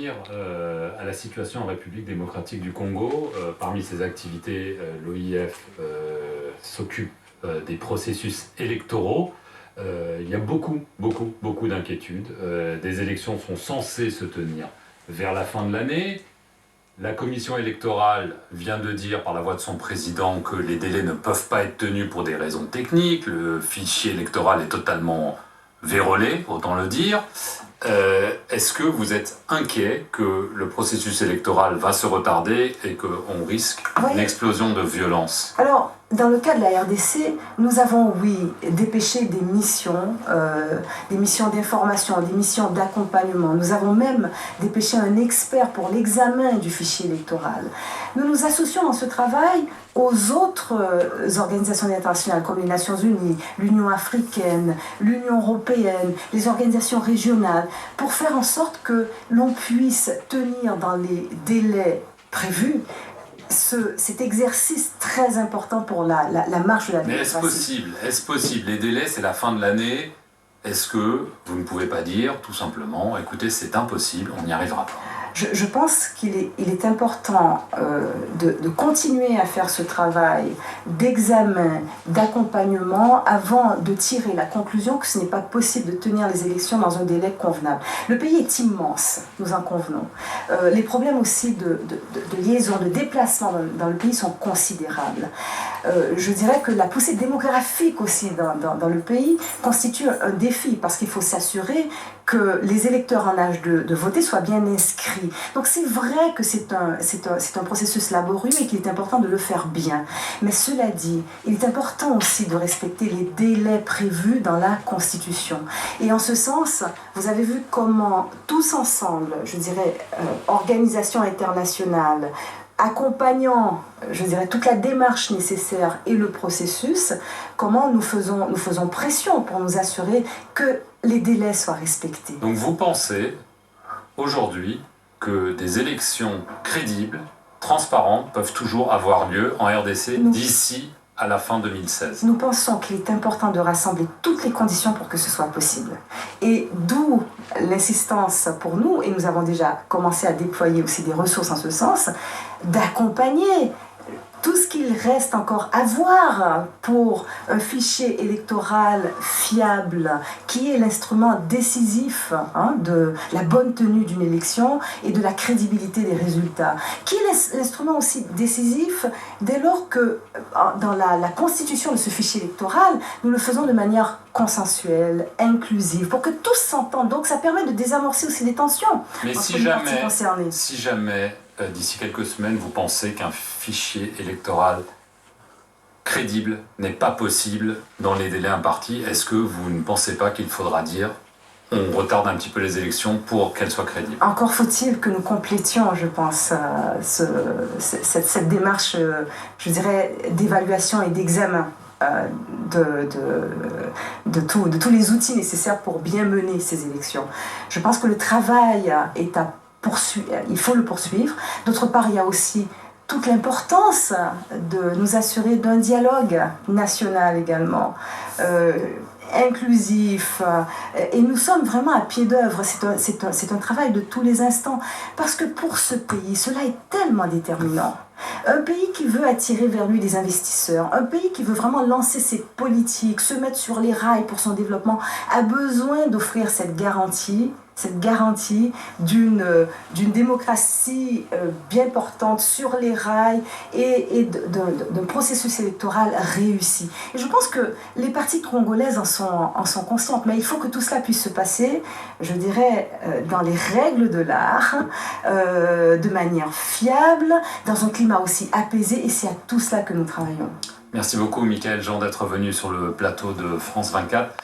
À la situation en République démocratique du Congo. Parmi ses activités, l'OIF s'occupe des processus électoraux. Il y a beaucoup d'inquiétudes. Des élections sont censées se tenir vers la fin de l'année. La commission électorale vient de dire par la voix de son président que les délais ne peuvent pas être tenus pour des raisons techniques. Le fichier électoral est totalement vérolé, autant le dire. Est-ce que vous êtes inquiet que le processus électoral va se retarder et qu'on risque une explosion de violence? Alors, dans le cas de la RDC, nous avons, oui, dépêché des missions d'information, des missions d'accompagnement. Nous avons même dépêché un expert pour l'examen du fichier électoral. Nous nous associons dans ce travail aux autres organisations internationales comme les Nations Unies, l'Union africaine, l'Union européenne, les organisations régionales, pour faire en sorte que l'on puisse tenir dans les délais prévus cet exercice très important pour la marche de la démocratie. Mais est-ce possible? Les délais, c'est la fin de l'année. Est-ce que vous ne pouvez pas dire tout simplement, écoutez, c'est impossible, on n'y arrivera pas? Je pense qu'il est important de continuer à faire ce travail d'examen, d'accompagnement, avant de tirer la conclusion que ce n'est pas possible de tenir les élections dans un délai convenable. Le pays est immense, nous en convenons. Les problèmes aussi de liaison, de déplacement dans le pays sont considérables. Je dirais que la poussée démographique aussi dans le pays constitue un défi, parce qu'il faut s'assurer que les électeurs en âge de voter soient bien inscrits. Donc c'est vrai que c'est un processus laborieux et qu'il est important de le faire bien. Mais cela dit, il est important aussi de respecter les délais prévus dans la Constitution. Et en ce sens, vous avez vu comment tous ensemble, je dirais, organisations internationales, accompagnant, je dirais, toute la démarche nécessaire et le processus, comment nous faisons pression pour nous assurer que les délais soient respectés. Donc vous pensez, aujourd'hui, que des élections crédibles, transparentes, peuvent toujours avoir lieu en RDC d'ici à la fin 2016? Nous pensons qu'il est important de rassembler toutes les conditions pour que ce soit possible. Et d'où l'insistance pour nous, et nous avons déjà commencé à déployer aussi des ressources en ce sens, d'accompagner tout ce qu'il reste encore à voir pour un fichier électoral fiable, qui est l'instrument décisif de la bonne tenue d'une élection et de la crédibilité des résultats, qui est l'instrument aussi décisif dès lors que dans la constitution de ce fichier électoral, nous le faisons de manière consensuelle, inclusive, pour que tous s'entendent. Donc ça permet de désamorcer aussi des tensions. Mais si jamais d'ici quelques semaines, vous pensez qu'un fichier électoral crédible n'est pas possible dans les délais impartis, est-ce que vous ne pensez pas qu'il faudra dire on retarde un petit peu les élections pour qu'elles soient crédibles? Encore faut-il que nous complétions, je pense, cette démarche, je dirais, d'évaluation et d'examen de tous les outils nécessaires pour bien mener ces élections. Je pense que le travail est à poursuivre, il faut le poursuivre. D'autre part, il y a aussi toute l'importance de nous assurer d'un dialogue national également, inclusif, et nous sommes vraiment à pied d'œuvre. C'est un travail de tous les instants, parce que pour ce pays, cela est tellement déterminant. Un pays qui veut attirer vers lui des investisseurs, un pays qui veut vraiment lancer ses politiques, se mettre sur les rails pour son développement, a besoin d'offrir cette garantie d'une démocratie bien portante sur les rails et d'un processus électoral réussi. Et je pense que les parties congolaises en sont conscientes, mais il faut que tout cela puisse se passer, je dirais, dans les règles de l'art, de manière fiable, dans un climat aussi apaisé, et c'est à tout cela que nous travaillons. Merci beaucoup, Michaël Jean, d'être venu sur le plateau de France 24.